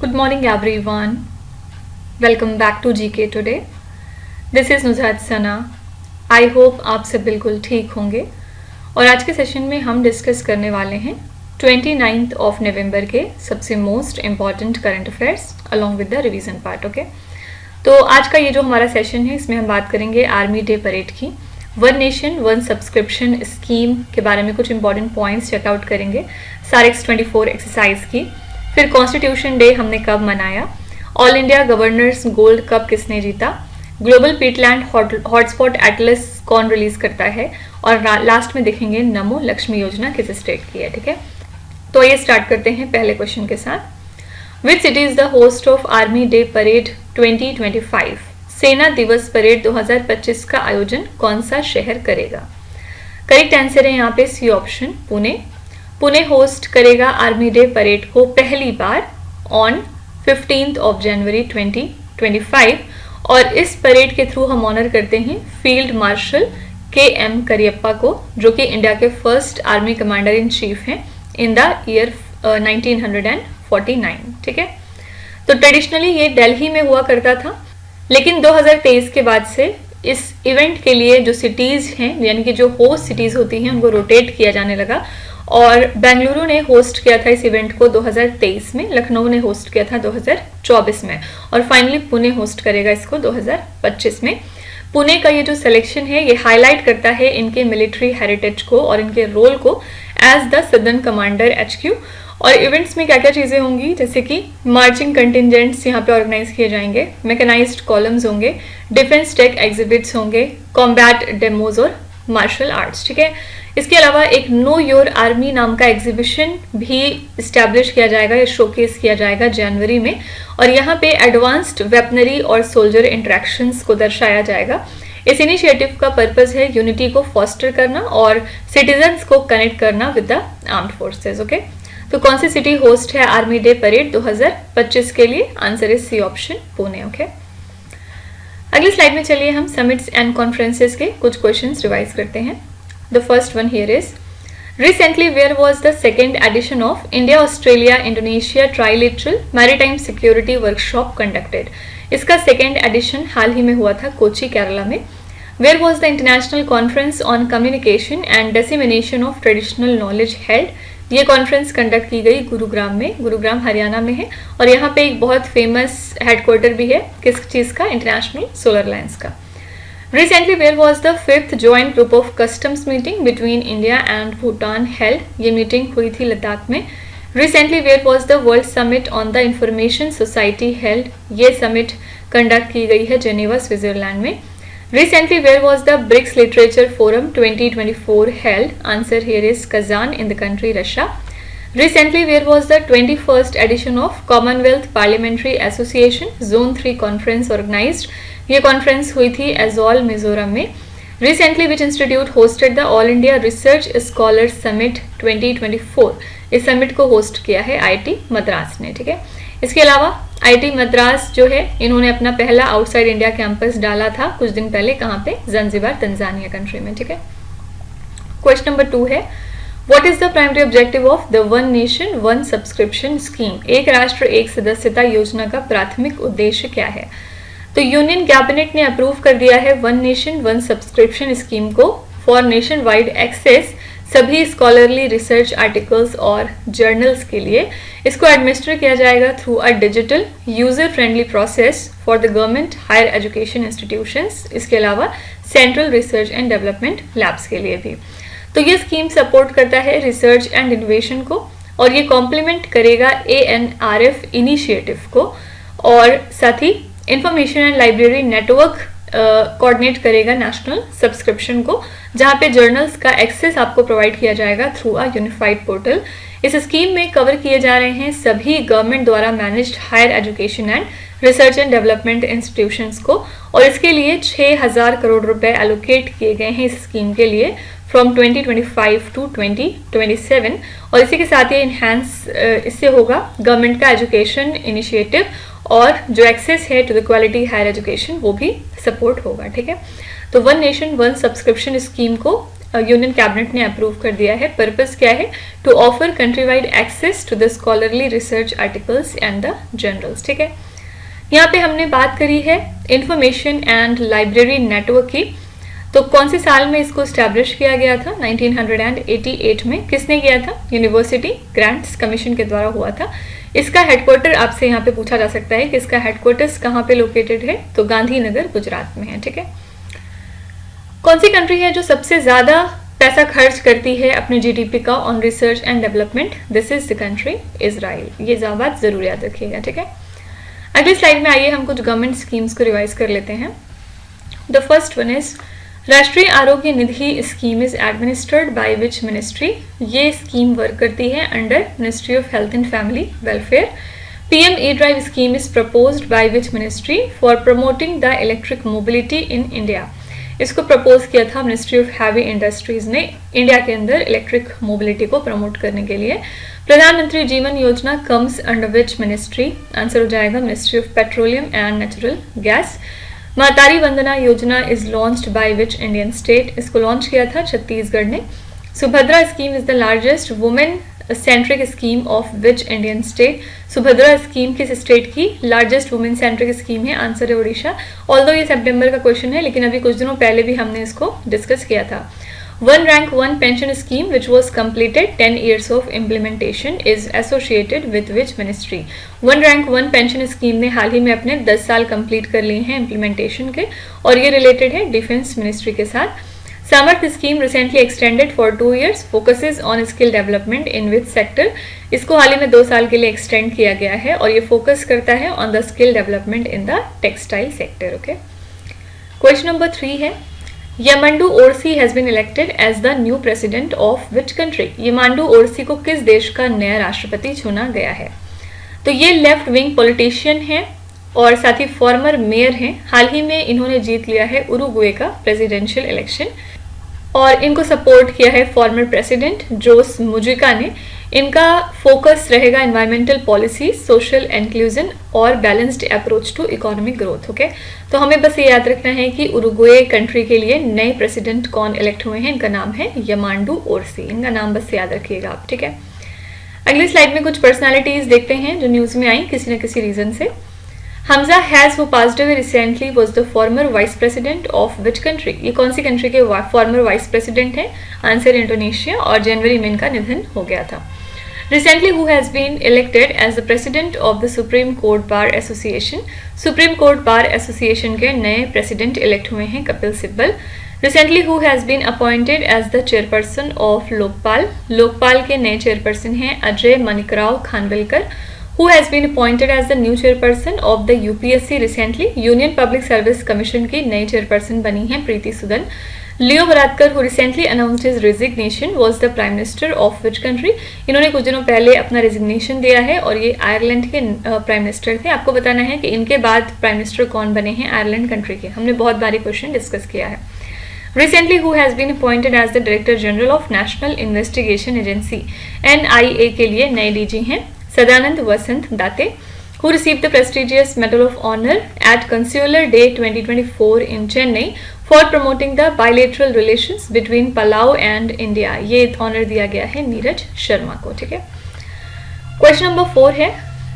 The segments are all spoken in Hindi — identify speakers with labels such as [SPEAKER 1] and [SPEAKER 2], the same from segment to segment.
[SPEAKER 1] Good morning everyone. Welcome back to GK today. This is नुज़हात Sana. I hope आप सब बिल्कुल ठीक होंगे और आज के सेशन में हम डिस्कस करने वाले हैं 29th ऑफ नवंबर के सबसे most important current affairs along with the revision part. Okay, तो आज का ये जो हमारा सेशन है इसमें हम बात करेंगे आर्मी डे परेड की, one nation one subscription scheme के बारे में कुछ इंपॉर्टेंट पॉइंट्स चेकआउट करेंगे, SAREX 24 एक्सरसाइज की, फिर कॉन्स्टिट्यूशन डे हमने कब मनाया, all India governors gold cup किसने जीता, ग्लोबल पीटलैंड हॉटस्पॉट एटलस कौन रिलीज करता है, और लास्ट में देखेंगे नमो लक्ष्मी योजना किस स्टेट की है. ठीक है, तो ये स्टार्ट करते हैं पहले क्वेश्चन के साथ. Which city is the host of army day parade 2025? सेना दिवस परेड 2025 का आयोजन कौन सा शहर करेगा? करेक्ट आंसर है यहाँ पे C option, Pune. Pune host करेगा आर्मी डे परेड को पहली बार ऑन 15th ऑफ जनवरी 2025 और इस परेड के थ्रू हम ऑनर करते हैं फील्ड मार्शल KM करियप्पा को, जो कि इंडिया के first army commander in chief हैं इन द ईयर 1949. ठीक है, तो ट्रेडिशनली ये दिल्ली में हुआ करता था, लेकिन 2023 के बाद से इस इवेंट के लिए जो सिटीज़ हैं यानी कि जो होस्ट सिटीज़ होती हैं उनको रोटेट किया जाने लगा और बेंगलुरु ने होस्ट किया था इस इवेंट को 2023 में, लखनऊ ने होस्ट किया था 2024 में और फाइनली पुणे होस्ट करेगा इसको 2025 में. पुणे का ये जो सिलेक्शन है ये हाईलाइट करता है इनके मिलिट्री हेरिटेज को और इनके रोल को as the southern commander HQ. और इवेंट्स में क्या क्या चीज़ें होंगी, जैसे कि मार्चिंग कंटिजेंट्स यहाँ पे ऑर्गेनाइज किए जाएंगे, मैकेनाइज्ड कॉलम्स होंगे, डिफेंस टेक एग्जिबिट्स होंगे, कॉम्बैट डेमोज और मार्शल आर्ट्स. ठीक है, इसके अलावा एक नो योर आर्मी नाम का एग्जीबिशन भी इस्टेब्लिश किया जाएगा या शोकेस किया जाएगा जनवरी में और यहाँ पे एडवांस्ड वेपनरी और सोल्जर इंटरेक्शंस को दर्शाया जाएगा. इस इनिशिएटिव का पर्पस है यूनिटी को फॉस्टर करना और सिटीजन्स को कनेक्ट करना with the armed forces. Okay, तो कौन सी सिटी होस्ट है आर्मी डे परेड 2025 के लिए? Answer is C option, Pune. Okay, अगली स्लाइड में चलिए हम समिट्स एंड कॉन्फ्रेंसेस के कुछ क्वेश्चंस रिवाइज करते हैं. The first one here is, recently where was the second edition of India-Australia-Indonesia Trilateral Maritime Security Workshop conducted? इसका सेकेंड एडिशन हाल ही में हुआ था कोची केरला में. Where was the International Conference on Communication and Dissemination of Traditional Knowledge held? ये कॉन्फ्रेंस कंडक्ट की गई गुरुग्राम में, गुरुग्राम हरियाणा में है और यहाँ पे एक बहुत फेमस हेडक्वार्टर भी है किस चीज़ का? इंटरनेशनल सोलर अलायंस का. Recently, where was the 5th joint group of customs meeting between India and Bhutan held? ये मीटिंग हुई थी लद्दाख में. Recently, where was the World Summit on the Information Society held? ये समिट कंडक्ट की गई है जेनेवा स्विट्जरलैंड में. Recently, where was the BRICS Literature Forum 2024 held? Answer here is Kazan in the country Russia. Recently, where was the 21st edition of Commonwealth Parliamentary Association Zone 3 conference organized? ये कॉन्फ्रेंस हुई थी एजोल मिजोरम में. Recently which institute hosted the all India research scholar summit 2024? इस समिट को होस्ट किया है IIT मद्रास ने. ठीक है, इसके अलावा IIT मद्रास जो है इन्होंने अपना पहला आउटसाइड इंडिया कैंपस डाला था कुछ दिन पहले, कहाँ पे? जंजीबार, तंजानिया कंट्री में. ठीक है, क्वेश्चन नंबर 2 है, what is the primary objective of the one nation one subscription scheme? एक राष्ट्र एक सदस्यता योजना का प्राथमिक उद्देश्य क्या है? तो यूनियन कैबिनेट ने अप्रूव कर दिया है one nation one subscription scheme को फॉर नेशन वाइड एक्सेस सभी स्कॉलरली रिसर्च आर्टिकल्स और जर्नल्स के लिए. इसको एडमिनिस्टर किया जाएगा through a digital user friendly process for the government higher education institutions. इसके अलावा central research and development labs के लिए भी. तो ये स्कीम सपोर्ट करता है रिसर्च एंड इनोवेशन को और ये कॉम्प्लीमेंट करेगा ANRF इनिशिएटिव को और साथ ही information and library network coordinate करेगा नेशनल सब्सक्रिप्शन को, जहाँ पे जर्नल्स का एक्सेस आपको प्रोवाइड किया जाएगा थ्रू अ यूनिफाइड पोर्टल. इस स्कीम में कवर किए जा रहे हैं सभी गवर्नमेंट द्वारा managed higher education and research and development institutions को और इसके लिए 6,000 करोड़ रुपए एलोकेट किए गए हैं इस स्कीम के लिए फ्रॉम 2025 टू 2027 और इसी के साथ ये इन्हांस इससे होगा गवर्नमेंट का एजुकेशन इनिशिएटिव और जो एक्सेस है to the quality higher education वो भी सपोर्ट होगा. ठीक है, तो one nation one subscription scheme को यूनियन कैबिनेट ने अप्रूव कर दिया है। पर्पस क्या है? To offer country wide access to the scholarly research articles and the journals. ठीक है, यहाँ पे हमने बात करी है इंफॉर्मेशन एंड लाइब्रेरी नेटवर्क की। तो कौन से साल में इसको स्टैब्लिश किया गया था? 1988 में। किसने किया था? यूनिवर्सिटी ग्रांट्स कमीशन के द्वारा हुआ था। इसका हेडक्वार्टर आपसे यहाँ पे पूछा जा सकता है कि इसका हेडक्वार्टर्स कहाँ पे लोकेटेड है? तो गांधीनगर गुजरात में है। ठीक है, कौन सी कंट्री है जो सबसे ज्यादा पैसा खर्च करती है अपने जीडीपी का on research and development? This is the country Israel. ये बात जरूर याद रखिएगा। ठीक है, अगली स्लाइड में आइए हम कुछ गवर्नमेंट स्कीम्स को रिवाइज कर लेते हैं। The first one is Rashtriya Arogya Nidhi scheme is administered by which ministry? ये स्कीम वर्क करती है under ministry of health and family welfare. PM E drive scheme is proposed by which ministry for promoting the electric mobility in India? इसको प्रपोज किया था मिनिस्ट्री ऑफ हैवी इंडस्ट्रीज ने इंडिया के अंदर इलेक्ट्रिक मोबिलिटी को प्रमोट करने के लिए। प्रधानमंत्री जीवन योजना comes under which ministry? Answer हो जाएगा ministry of petroleum and natural gas. महतारी Vandana Yojana is launched by which Indian state? इसको लॉन्च किया था छत्तीसगढ़ ने। Subhadra scheme is the largest women centric scheme of which Indian state? Subhadra scheme किस स्टेट की लार्जेस्ट वुमेन सेंट्रिक स्कीम है? आंसर है ओडिशा। ऑल्दो ये सितंबर का क्वेश्चन है, लेकिन अभी कुछ दिनों पहले भी हमने इसको डिस्कस किया था। One rank one pension scheme which was completed 10 years of implementation is associated with which ministry? One rank one pension scheme ने हाल ही में अपने 10 साल कंप्लीट कर लिए हैं इम्प्लीमेंटेशन के, और ये रिलेटेड है डिफेंस मिनिस्ट्री के साथ। Samarth scheme recently extended for 2 years, focuses on skill development in which sector? इसको हाल ही में 2 साल के लिए एक्सटेंड किया गया है और ये फोकस करता है on the skill development in the textile sector. Okay, question number 3 है Yamandu Orsi has been elected as the new president of which country? Yamandu Orsi को किस देश का नया राष्ट्रपति चुना गया है? तो ये लेफ्ट विंग पॉलिटिशियन है और साथ ही फॉर्मर मेयर हैं। हाल ही में इन्होंने जीत लिया है उरुग्वे का प्रेसिडेंशियल इलेक्शन और इनको सपोर्ट किया है फॉर्मर प्रेसिडेंट जोस मुजिका ने। इनका फोकस रहेगा एनवायरमेंटल पॉलिसी, सोशल इंक्लूजन और balanced approach to economic growth. Okay, तो हमें बस ये याद रखना है कि उरुग्वे कंट्री के लिए नए प्रेसिडेंट कौन इलेक्ट हुए हैं। इनका नाम है यामांडू ओरसी। इनका नाम बस याद रखिएगा आप। ठीक है, अगली स्लाइड में कुछ पर्सनालिटीज देखते हैं जो न्यूज में आई किसी न किसी रीजन से। Hamza has who passed away recently was the former vice president of which country? ये कौन सी कंट्री के फॉर्मर वाइस प्रेसिडेंट हैं? आंसर इंडोनेशिया, और जनवरी में इनका निधन हो गया था। Recently, who has been elected as the president of the Supreme Court Bar Association? Supreme Court Bar Association के नए प्रेसिडेंट इलेक्ट हुए हैं Kapil Sibal. Recently, who has been appointed as the chairperson of Lokpal? Lokpal के नए चेयरपर्सन हैं Ajay Manikrao Khanwilkar. Who has been appointed as the new chairperson of the UPSC recently? Union public service commission की नई चेयरपर्सन बनी हैं प्रीति सुदन। लियो वरादकर who recently announced his resignation was the prime minister of which country? इन्होंने कुछ दिनों पहले अपना रेजिग्नेशन दिया है और ये आयरलैंड के प्राइम मिनिस्टर थे। आपको बताना है कि इनके बाद प्राइम मिनिस्टर कौन बने हैं आयरलैंड कंट्री के। हमने बहुत बारी क्वेश्चन डिस्कस किया है। Recently, who has been appointed as the Director General of National Investigation Agency? NIA के लिए नए डीजी हैं सदानंद वसंत दाते। Who received the prestigious Medal of Honor at Consular Day 2024 in Chennai for promoting the bilateral relations between Palau and India? ये ऑनर दिया गया है नीरज शर्मा को। ठीक है, क्वेश्चन नंबर 4 है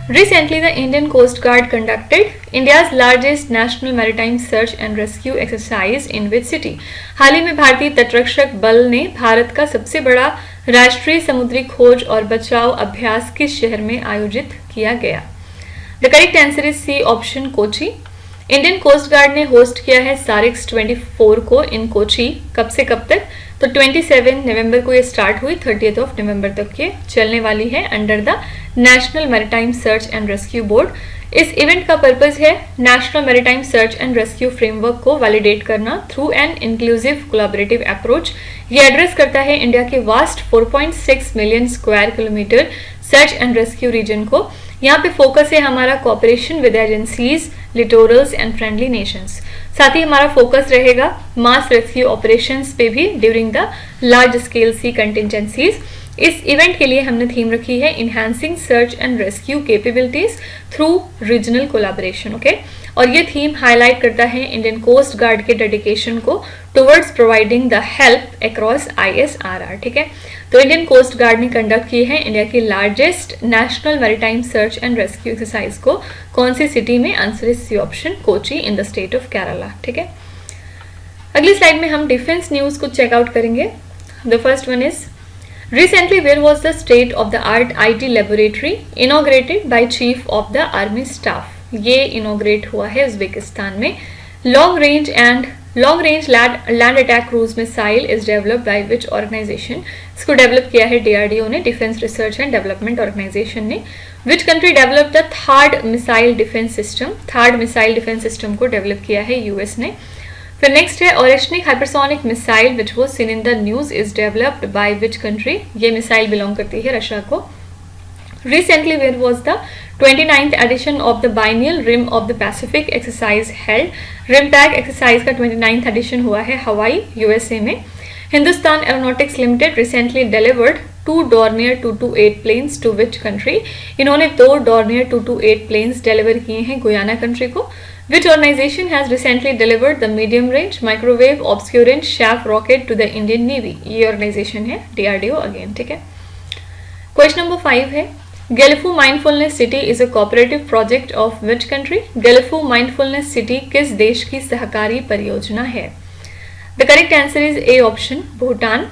[SPEAKER 1] Recently, the Indian Coast Guard conducted India's largest national maritime search and rescue exercise in which city? हाल ही में भारतीय तटरक्षक बल ने भारत का सबसे बड़ा राष्ट्रीय समुद्री खोज और बचाव अभ्यास किस शहर में आयोजित किया गया? The correct answer is C option Kochi. Indian coast guard ने होस्ट किया है सारिक्स 24 को इन कोची। कब से कब तक? तो 27 नवंबर को ये स्टार्ट हुई, 30 नवंबर तक ये चलने वाली है under the national maritime search and rescue board. इस इवेंट का पर्पस है national maritime search and rescue framework को वैलिडेट करना through an inclusive collaborative approach. ये एड्रेस करता है इंडिया के vast 4.6 million square kilometre search and rescue region को। यहाँ पे फोकस है हमारा cooperation with agencies, littorals and friendly nations. साथ ही हमारा फोकस रहेगा मास रेस्क्यू ऑपरेशंस पे भी during the large scale sea contingencies. इस इवेंट के लिए हमने थीम रखी है enhancing search and rescue capabilities through regional collaboration. Okay, और ये थीम हाईलाइट करता है इंडियन कोस्ट गार्ड के डेडिकेशन को towards providing the help across ISRR। ठीक है, तो इंडियन कोस्ट गार्ड ने कंडक्ट की है इंडिया की largest national maritime search and rescue exercise को कौन सी सिटी में? Answer is C option, Kochi in the state of Kerala. ठीक है, अगली स्लाइड में हम डिफेंस न्यूज को चेकआउट करेंगे। The first one is recently where was the state of the art IT laboratory inaugurated by chief of the army staff? ये inaugurate हुआ है उज्बेकिस्तान में। long range land attack cruise missile is developed by which organization? इसको डेवलप किया है DRDO ने, defence research and development organisation ने। which country developed the third missile defense system? Third missile defence system को डेवलप किया है US ने। फिर नेक्स्ट है Oreshnik hypersonic missile which was seen in the news is developed by which country? ये मिसाइल बिलोंग करती है रशिया को। Recently where was the 29th edition of the biennial rim of the Pacific exercise held? RIMPAC exercise का 29th एडिशन हुआ है हवाई USA में। Hindustan aeronautics limited recently delivered 2 Dornier 228 planes to which country? इन्होंने 2 डॉर्नियर 228 प्लेन्स डिलीवर किए हैं गुयाना कंट्री को। Which organization has recently delivered the medium-range microwave obscurant chaff rocket to the Indian Navy? ये organization है DRDO again। ठीक है, क्वेश्चन नंबर 5 है Galfu Mindfulness City is a cooperative project of which country? Galfu Mindfulness City किस देश की सहकारी परियोजना है? The correct answer is A option, Bhutan.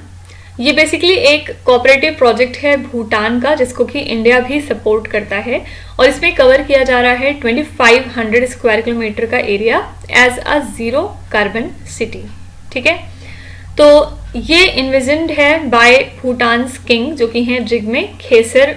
[SPEAKER 1] ये बेसिकली एक कोऑपरेटिव प्रोजेक्ट है भूटान का जिसको कि इंडिया भी सपोर्ट करता है और इसमें कवर किया जा रहा है 2500 स्क्वायर किलोमीटर का area as a zero carbon city. ठीक है, तो ये इन्विजन्ड है बाय भूटान किंग जो कि हैं जिग्मे खेसर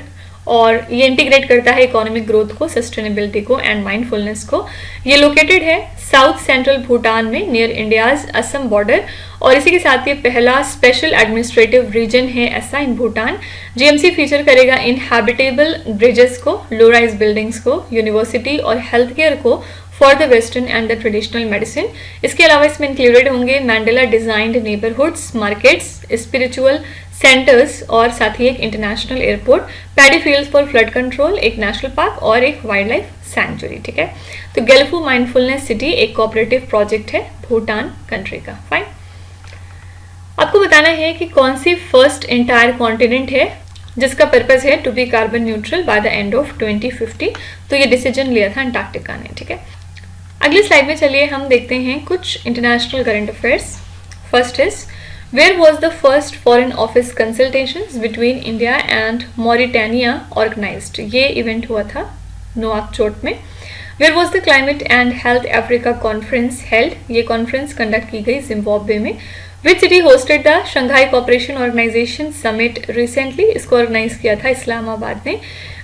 [SPEAKER 1] और ये इंटीग्रेट करता है इकोनॉमिक ग्रोथ को, सस्टेनेबिलिटी को एंड माइंडफुलनेस को। ये लोकेटेड है साउथ सेंट्रल भूटान में नियर इंडियाज असम बॉर्डर और इसी के साथ ये पहला स्पेशल एडमिनिस्ट्रेटिव रीजन है ऐसा इन भूटान। GMC फीचर करेगा इनहैबिटेबल ब्रिजेस को, लो राइज बिल्डिंग्स को, यूनिवर्सिटी और हेल्थ केयर को for the western and the traditional medicine. इसके अलावा इसमें इंक्लूडेड होंगे mandala designed neighbourhoods, markets, spiritual centres और साथ ही एक international airport, paddy field for flood control, एक नेशनल पार्क और एक वाइल्ड लाइफ सैंक्चुरी। ठीक है, तो गेल्फू माइंडफुलनेस सिटी एक कोऑपरेटिव प्रोजेक्ट है भूटान कंट्री का। फाइन, आपको बताना है कि कौन सी फर्स्ट एंटायर कॉन्टिनेंट है जिसका पर्पस है to be carbon neutral by the end of 2050। तो ये डिसीजन लिया था अंटार्कटिका ने। ठीक है, अगली स्लाइड में चलिए हम देखते हैं कुछ international current affairs. First is Where was the first foreign office consultations between India and Mauritania organized? ये इवेंट हुआ था नोआकचोट में। Where was the Climate and Health Africa Conference held? ये कॉन्फ्रेंस कंडक्ट की गई जिम्बाब्वे में। Which city hosted the Shanghai Cooperation Organization Summit recently? इसको ऑर्गेनाइज किया था इस्लामाबाद ने।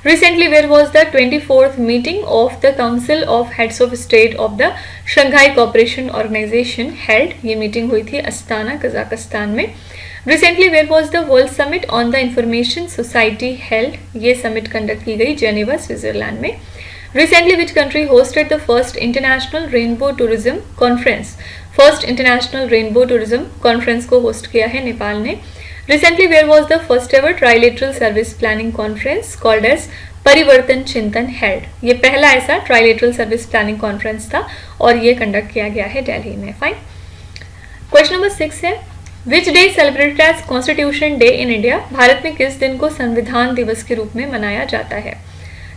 [SPEAKER 1] Recently, where was the 24th meeting of the Council of Heads of State of the Shanghai Cooperation Organization held? ये मीटिंग हुई थी अस्ताना कजाकिस्तान में। Recently, where was the World Summit on the Information Society held? ये समिट कंडक्ट की गई जेनेवा स्विट्जरलैंड में। Recently, which country hosted the first International Rainbow Tourism Conference? First international rainbow tourism conference को होस्ट किया है नेपाल ने। Recently, where was the first ever trilateral service planning conference called as परिवर्तन चिंतन हेल्ड? ये पहला ऐसा ट्राइलेटरल सर्विस प्लानिंग कॉन्फ्रेंस था और ये कंडक्ट किया गया है दिल्ली में। फाइन, क्वेश्चन नंबर 6 है which day celebrated as constitution day in India? Bharat में किस दिन को संविधान दिवस के रूप में मनाया जाता है?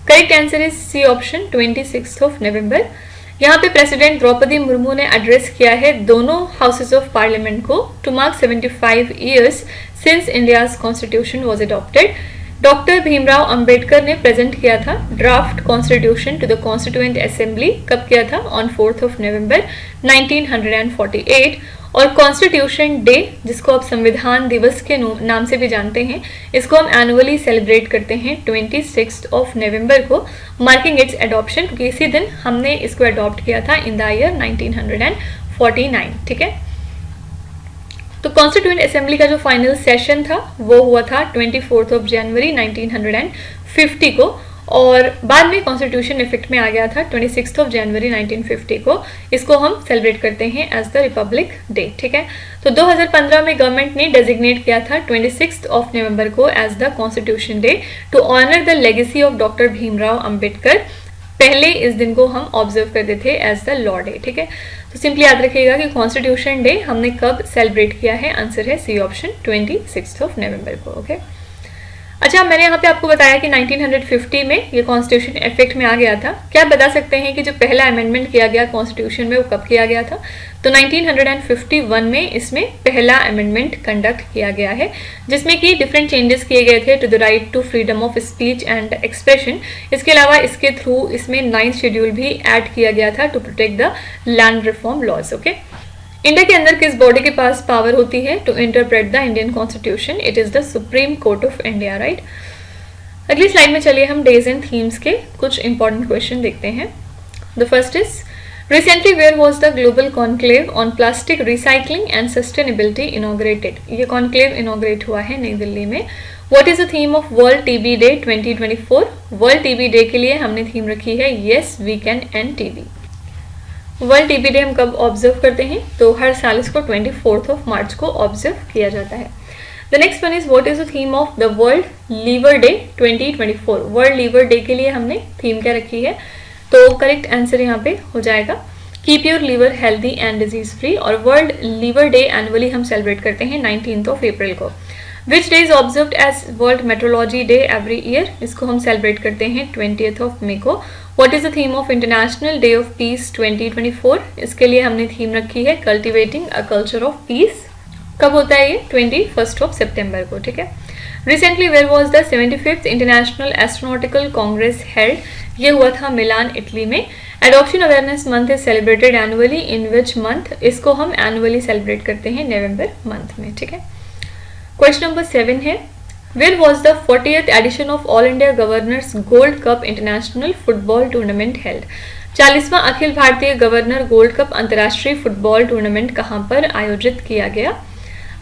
[SPEAKER 1] Correct answer is C option 26 November. यहाँ पे प्रेसिडेंट द्रौपदी मुर्मू ने एड्रेस किया है दोनों हाउसेज ऑफ पार्लियामेंट को to mark 75 years since India's constitution was adopted. Doctor Bhimrao Ambedkar ने प्रेजेंट किया था draft constitution to the constituent assembly. कब किया था? On 4 November 1948। और कॉन्स्टिट्यूशन डे जिसको आप संविधान दिवस के नाम से भी जानते हैं, इसको हम एनुअली सेलिब्रेट करते हैं 26 नवंबर को, मार्किंग इट्स एडॉप्शन, क्योंकि इसी दिन हमने इसको अडॉप्ट किया था इन द ईयर 1949। ठीक है, तो कॉन्स्टिट्यूएंट असेंबली का जो फाइनल सेशन था वो हुआ था 24 जनवरी 1950 को और बाद में कॉन्स्टिट्यूशन इफेक्ट में आ गया था 26 जनवरी 1950 को। इसको हम सेलिब्रेट करते हैं एज द रिपब्लिक डे, ठीक है। तो 2015 में गवर्नमेंट ने डेजिग्नेट किया था 26 नवंबर को as the constitution day to honour the legacy of doctor Bhimrao Ambedkar. पहले इस दिन को हम ऑब्जर्व करते थे एज द लॉ डे, ठीक है। तो सिंपली याद रखिएगा कि कॉन्स्टिट्यूशन डे हमने कब सेलिब्रेट किया है, आंसर है सी ऑप्शन 26 नवंबर को, ओके। अच्छा, मैंने यहाँ पे आपको बताया कि 1950 में ये कॉन्स्टिट्यूशन इफेक्ट में आ गया था। क्या आप बता सकते हैं कि जो पहला अमेंडमेंट किया गया कॉन्स्टिट्यूशन में वो कब किया गया था? तो 1951 में इसमें पहला अमेंडमेंट कंडक्ट किया गया है, जिसमें कि डिफरेंट चेंजेस किए गए थे to the right to freedom of speech and expression. इसके अलावा इसके थ्रू इसमें 9th शेड्यूल भी ऐड किया गया था to protect the land reform laws, okay. India के अंदर किस बॉडी के पास पावर होती है to interpret the Indian constitution? It is the supreme court of India, right. अगली स्लाइड में चलिए हम डेज एंड थीम्स के कुछ इंपॉर्टेंट क्वेश्चन देखते हैं। The first is recently where was the global conclave on plastic recycling and sustainability inaugurated? ये कॉन्क्लेव इनॉग्रेट हुआ है नई दिल्ली में। What is the theme of world TB day 2024? World TB day के लिए हमने थीम रखी है yes we can end TB. World TB day हम कब ऑब्जर्व करते हैं? तो हर साल इसको 24 मार्च को ऑब्जर्व किया जाता है। The next one is what is the theme of the world liver day 2024? World liver day के लिए हमने थीम क्या रखी है? तो करेक्ट आंसर यहाँ पे हो जाएगा keep your liver healthy and disease free. और वर्ल्ड लीवर डे एनुअली हम सेलिब्रेट करते हैं 19 अप्रैल को। Which day is observed as world metrology day every year? इसको हम सेलिब्रेट करते हैं 20 मई को। What is the theme of international day of peace 2024? इसके लिए हमने थीम रखी है cultivating a culture of peace. कब होता है ये? 21 सितंबर को, ठीक है। Recently where was the 75th international astronautical congress held? ये हुआ था मिलान, इटली में। Adoption awareness month is celebrated annually in which month? इसको हम एनुअली सेलिब्रेट करते हैं नवंबर मंथ में, ठीक है। क्वेश्चन नंबर 7 है where was the 40th edition of all India governors gold cup international football tournament held? 40वां अखिल भारतीय गवर्नर गोल्ड कप अंतर्राष्ट्रीय फुटबॉल टूर्नामेंट कहां पर आयोजित किया गया?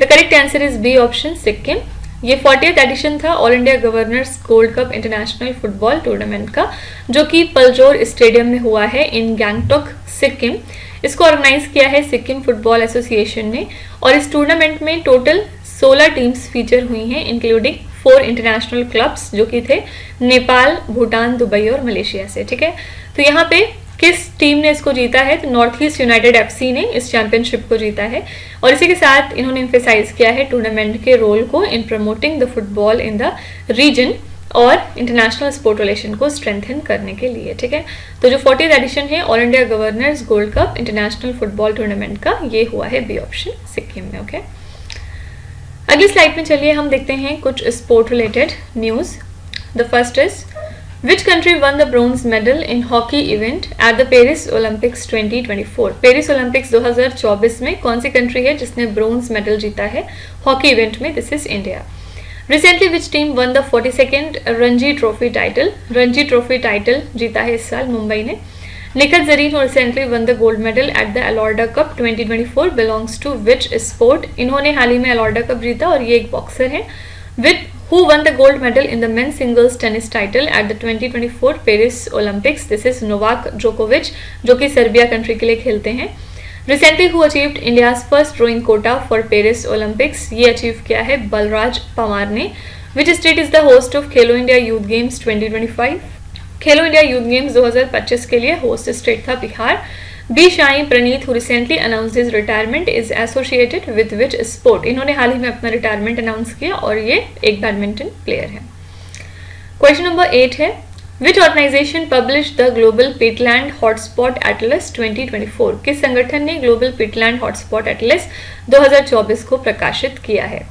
[SPEAKER 1] The correct answer is B option Sikkim. ये 40th एडिशन था all India governors gold cup international football tournament का, जो कि पलजोर स्टेडियम में हुआ है इन गैंगटॉक, सिक्किम। इसको ऑर्गेनाइज किया है सिक्किम फुटबॉल एसोसिएशन ने। और इस टूर्नामेंट में टोटल 16 टीम्स फीचर हुई हैं, इंक्लूडिंग 4 इंटरनेशनल क्लब्स जो कि थे नेपाल, भूटान, दुबई और मलेशिया से, ठीक है। तो यहाँ पे किस टीम ने इसको जीता है? तो नॉर्थ ईस्ट यूनाइटेड एफसी ने इस चैंपियनशिप को जीता है। और इसी के साथ इन्होंने एम्फेसाइज किया है टूर्नामेंट के रोल को in promoting the football in the region और इंटरनेशनल स्पोर्ट रिलेशन को स्ट्रेंथन करने के लिए, ठीक है। तो जो 40th एडिशन है all India governors gold cup international football tournament का, ये हुआ है बी ऑप्शन सिक्किम में, ओके। अगली स्लाइड में चलिए हम देखते हैं कुछ sport related news. The first is which country one the bronze medal in hockey event at the Paris Olympics 2024? Paris Olympics 2024 में कौन सी कंट्री है जिसने ब्रोंज मेडल जीता है हॉकी इवेंट में? This is India. Recently which team one the 42nd Ranji trophy title? Ranji trophy title जीता है इस साल मुंबई ने। Nikhat Zareen who recently won the gold medal at the Alorda Cup 2024 belongs to which sport? इन्होंने हाल ही में अलॉर्डा कप जीता और ये एक बॉक्सर है। With who won the gold medal in the men's singles tennis title at the 2024 Paris Olympics? This is Novak Djokovic, जो कि सर्बिया कंट्री के लिए खेलते हैं। Recently who achieved India's first rowing quota for Paris Olympics? ये अचीव किया है बलराज पवार ने। Which state is the host of Khelo India youth games 2025? Khelo India youth games 2025 के लिए होस्ट स्टेट था Bihar. B Sai Praneeth who recently announced his retirement is associated with which sport? इन्होंने हाल ही में अपना रिटायरमेंट अनाउंस किया और ये एक बैडमिंटन प्लेयर है। क्वेश्चन नंबर 8 है which organisation publish the global peatland hotspot atlas 2024? किस संगठन ने ग्लोबल पिटलैंड हॉटस्पॉट एटलस 2024 को प्रकाशित किया है?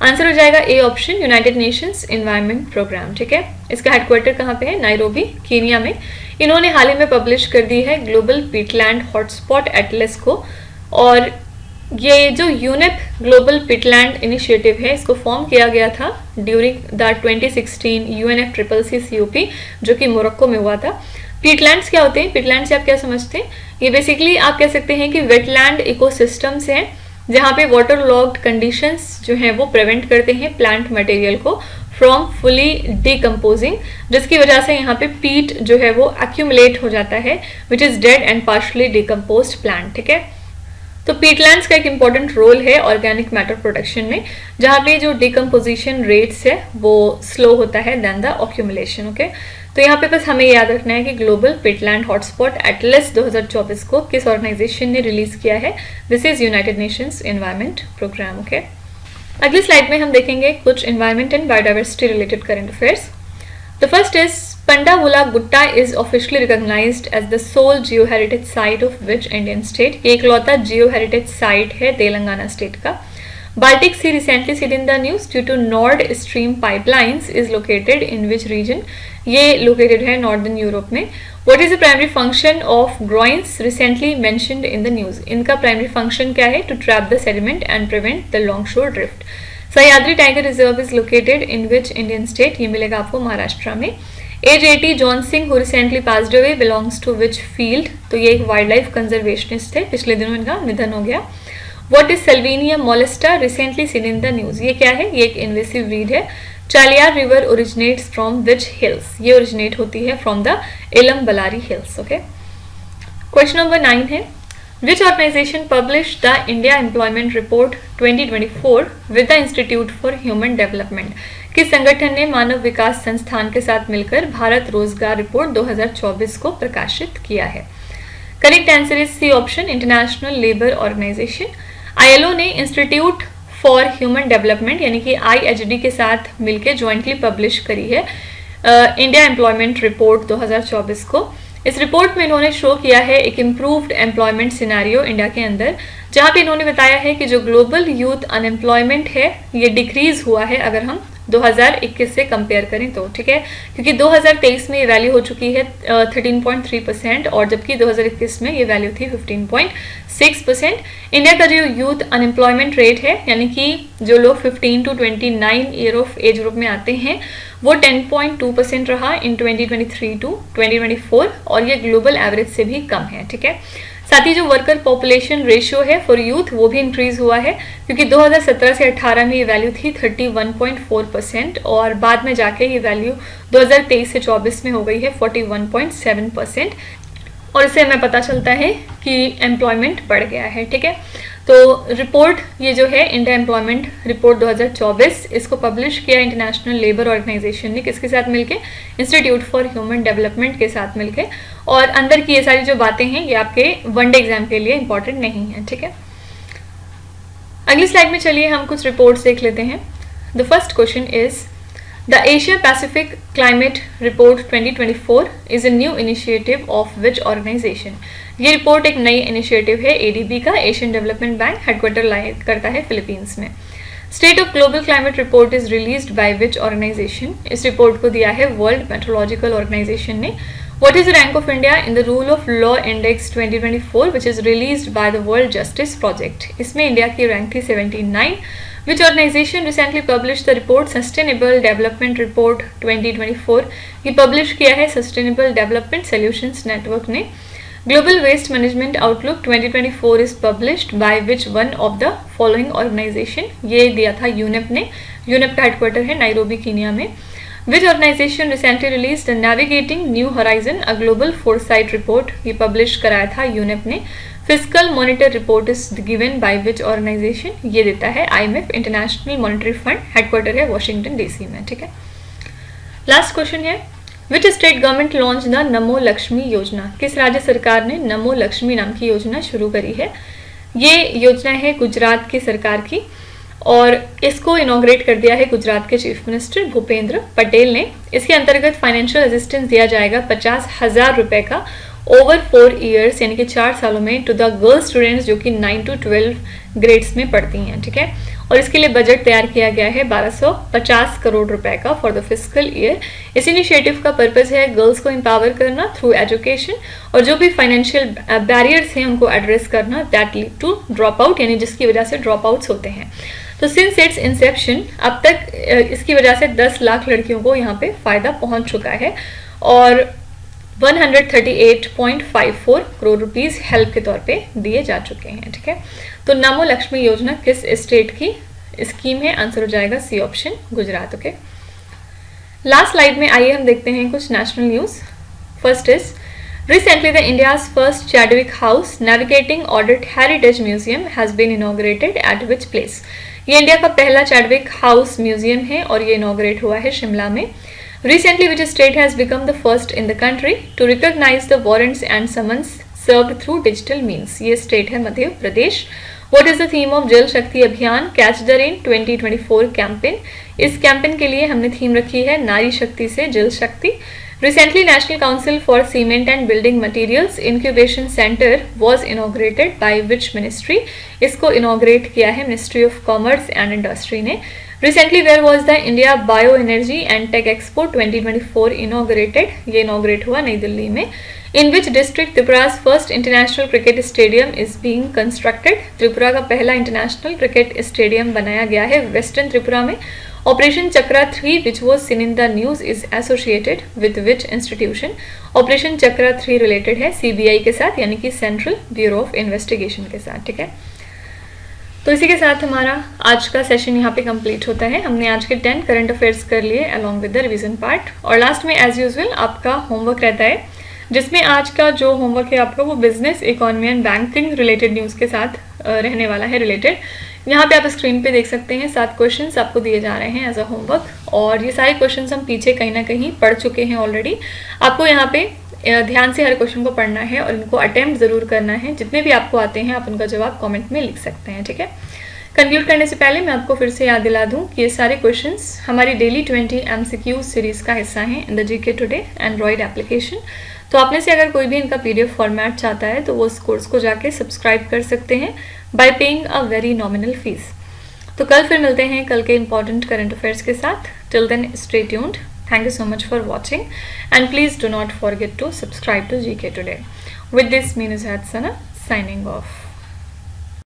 [SPEAKER 1] आंसर हो जाएगा A option United Nations environment programme, ठीक है। इसका हेडक्वार्टर कहाँ पे है? नायरोबी, कीनिया में। इन्होंने हाल ही में पब्लिश कर दी है ग्लोबल पिटलैंड हॉटस्पॉट एटलस को। और ये जो यूनेप ग्लोबल पिटलैंड इनिशिएटिव है, इसको फॉर्म किया गया था ड्यूरिंग द 2016 UNFCCC जो कि मोरक्को में हुआ था। पिटलैंड्स क्या होते हैं? पिटलैंड से आप क्या समझते हैं? ये बेसिकली आप कह सकते हैं कि वेटलैंड इकोसिस्टम्स हैं जहाँ पे वाटर लॉग्ड कंडीशंस जो हैं वो प्रिवेंट करते हैं प्लांट मटेरियल को फ्रॉम फुली डिकम्पोजिंग, जिसकी वजह से यहाँ पे पीट जो है वो एक्यूमुलेट हो जाता है, which is dead and partially decomposed plant. ठीक है, तो पीटलैंड्स का एक इंपॉर्टेंट रोल है ऑर्गेनिक मैटर प्रोडक्शन में, जहाँ पे जो डिकम्पोजिशन रेट्स है वो स्लो होता है देन द ऑक्यूमुलेशन। ओके, तो यहाँ पे बस हमें याद रखना है कि ग्लोबल पीटलैंड हॉटस्पॉट एटलस 2024 को किस ऑर्गेनाइजेशन ने रिलीज किया है। This is United Nations environment programme. Okay, अगली स्लाइड में हम देखेंगे कुछ environment and biodiversity related current affairs. The first is Pandavula Gutta is officially recognised as the sole geo heritage site of which Indian state. ये इकलौता जियो हेरिटेज साइट है तेलंगाना स्टेट का। Baltic Sea recently seen in the news due to Nord Stream pipelines is located in which region? ये located है नॉर्दर्न यूरोप में। What is the primary function of groins recently mentioned in the news? इनका primary function क्या है? To trap the sediment and prevent the longshore drift. Sahyadri tiger reserve is located in which Indian state? ये मिलेगा आपको महाराष्ट्र में। Age 80 John Singh who recently passed away belongs to which field? तो ये एक वाइल्ड लाइफ कंजर्वेशनिस्ट थे, पिछले दिनों इनका निधन हो गया। What is Salvinia molesta recently seen in the news? ये क्या है? ये एक इन्वेसिव वीड है। Chaliyar river originates from which hills? ये ओरिजिनेट होती है from the इलम Bellary hills. Okay. Question number 9 है Which organization published the India Employment Report 2024 with the Institute for Human Development? किस संगठन ने मानव विकास संस्थान के साथ मिलकर भारत रोजगार रिपोर्ट 2024 को प्रकाशित किया है? Correct answer is C option, international labour organisation. ILO ने इंस्टीट्यूट फॉर ह्यूमन डेवलपमेंट यानी कि IHD के साथ मिलकर ज्वाइंटली पब्लिश करी है इंडिया एम्प्लॉयमेंट रिपोर्ट 2024 को। इस रिपोर्ट में इन्होंने शो किया है एक इम्प्रूव्ड एम्प्लॉयमेंट सिनेरियो इंडिया के अंदर, जहां पे इन्होंने बताया है कि जो ग्लोबल यूथ अनएम्प्लॉयमेंट है ये डिक्रीज हुआ है अगर हम 2021 से कंपेयर करें तो। ठीक है, क्योंकि 2023 में ये वैल्यू हो चुकी है 13.3% और जबकि 2021 में ये वैल्यू थी 15.6%। इंडिया का जो यूथ अनएम्प्लॉयमेंट रेट है यानी कि जो लोग 15 to 29 year of age group में आते हैं वो 10.2% रहा इन 2023 to 2024 और ये ग्लोबल एवरेज से भी कम है। ठीक है, साथ ही जो वर्कर पॉपुलेशन रेशियो है फॉर यूथ वो भी इंक्रीज हुआ है, क्योंकि 2017 से 18 में ये वैल्यू थी 31.4% और बाद में जाके ये वैल्यू 2023 से 24 में हो गई है 41.7%। और इससे हमें पता चलता है कि एम्प्लॉयमेंट बढ़ गया है। ठीक है, तो रिपोर्ट ये जो है इंडिया एम्प्लॉयमेंट रिपोर्ट 2024 इसको पब्लिश किया इंटरनेशनल लेबर ऑर्गेनाइजेशन ने, किसके साथ मिलके? इंस्टीट्यूट फॉर ह्यूमन डेवलपमेंट के साथ मिलके। और अंदर की ये सारी जो बातें हैं ये आपके वनडे एग्जाम के लिए इंपॉर्टेंट नहीं है। ठीक है, अगली स्लाइड में चलिए हम कुछ रिपोर्ट्स देख लेते हैं। The first question is The Asia Pacific Climate Report 2024 is a new initiative of which organization? ये रिपोर्ट एक नई इनिशिएटिव है ADB का, Asian development bank, headquarter line करता है फिलीपींस में। State of global climate report is released by which organisation? इस रिपोर्ट को दिया है वर्ल्ड मेट्रोलॉजिकल ऑर्गेनाइजेशन ने। What is the rank of India in the Rule of Law Index 2024 which is released by the World Justice Project? इसमें इंडिया की रैंक थी 79। Which organization recently published the report Sustainable Development Report 2024? ये पब्लिश किया है Sustainable Development Solutions Network ने। Global Waste Management Outlook 2024 is published by which one of the following organization? ये दिया था UNEP ने। UNEP का हेडक्वार्टर है नाइरोबी कीनिया में। Which organization recently released the Navigating New Horizon, a Global Foresight Report? ये पब्लिश कराया था UNEP ने। Fiscal Monitor Report is given by which organization? ये देता है IMF, international monetary fund, headquarter है वॉशिंगटन DC में। ठीक है, लास्ट क्वेश्चन है Which state government launched the नमो लक्ष्मी योजना? किस राज्य सरकार ने नमो लक्ष्मी नाम की योजना शुरू करी है? ये योजना है गुजरात की सरकार की और इसको इनॉग्रेट कर दिया है गुजरात के चीफ मिनिस्टर भूपेंद्र पटेल ने। इसके अंतर्गत फाइनेंशियल असिस्टेंस दिया जाएगा 50,000 रुपए का ओवर 4 ईयर्स यानी कि 4 सालों में टू द गर्ल स्टूडेंट्स जो कि 9 to 12 ग्रेड्स में पढ़ती हैं। ठीक है, और इसके लिए बजट तैयार किया गया है 1250 करोड़ रुपए का फॉर द फिस्कल ईयर। इस इनिशिएटिव का पर्पस है गर्ल्स को एम्पावर करना थ्रू एजुकेशन और जो भी फाइनेंशियल बैरियर्स हैं उनको एड्रेस करना that lead to drop out यानी जिसकी वजह से ड्रॉप आउट्स होते हैं। तो सिंस इट्स इंसेप्शन अब तक इसकी वजह से 10 लाख लड़कियों को यहाँ पे फायदा पहुंच चुका है और 138.54 करोड़ रुपीस हेल्प के तौर पे दिए जा चुके हैं। ठीक है, तो नमो लक्ष्मी योजना किस स्टेट की स्कीम है? आंसर हो जाएगा C option, Gujarat. Okay, last slide में आइए हम देखते हैं कुछ national news. First is recently the India's first Chadwick House Navigating Audit Heritage Museum has been inaugurated at which place? ये इंडिया का पहला चैडविक हाउस म्यूजियम है और ये इनॉग्रेट हुआ है शिमला में। Recently which state has become the first in the country to recognize the warrants and summons served through digital means? ये स्टेट है Madhya Pradesh. What is the theme of जल शक्ति अभियान कैच द रेन 2024 कैंपेन? इस कैंपेन के लिए हमने थीम रखी है नारी शक्ति से जल शक्ति। Recently, National Council for Cement and Building Materials Incubation Center was inaugurated by which ministry? इसको inaugurate किया है Ministry of Commerce and Industry ने। Recently, where was the India Bioenergy and Tech Expo 2024 inaugurated? ये inaugurate हुआ नई दिल्ली में। In which district Tripura's first international cricket stadium is being constructed? Tripura का पहला इंटरनेशनल क्रिकेट स्टेडियम बनाया गया है वेस्टर्न त्रिपुरा में। Operation chakra 3 which was seen in the news is associated with which institution? Operation chakra 3 related है सीबीआई के साथ, यानी कि सेंट्रल ब्यूरो ऑफ इन्वेस्टिगेशन के साथ। ठीक है, तो इसी के साथ हमारा आज का सेशन यहाँ पे कंप्लीट होता है। हमने आज के 10 करंट अफेयर्स कर लिए along with the revision part, और लास्ट में एज यूजुअल आपका होमवर्क रहता है, जिसमें आज का जो होमवर्क है आपका वो business, economy and banking related news के साथ रहने वाला है रिलेटेड। यहाँ पे आप स्क्रीन पे देख सकते हैं 7 क्वेश्चंस आपको दिए जा रहे हैं एज अ होमवर्क, और ये सारे क्वेश्चंस हम पीछे कहीं ना कहीं पढ़ चुके हैं ऑलरेडी। आपको यहाँ पे ध्यान से हर क्वेश्चन को पढ़ना है और इनको अटेम्प्ट जरूर करना है। जितने भी आपको आते हैं आप उनका जवाब कॉमेंट में लिख सकते हैं। ठीक है, कंक्लूड करने से पहले मैं आपको फिर से याद दिला दूं कि ये सारे क्वेश्चंस हमारी डेली 20 MCQ सीरीज का हिस्सा हैं in the GK today Android application. तो आप में से अगर कोई भी इनका PDF फॉर्मेट चाहता है तो वो उस कोर्स को जाके सब्सक्राइब कर सकते हैं bye paying a very nominal fees. तो कल फिर मिलते हैं कल के इंपॉर्टेंट करंट अफेयर्स के साथ। Till then stay tuned. Thank you so much for watching, and please do not forget to subscribe to GK Today. With this, me Nuzhat Sana signing off.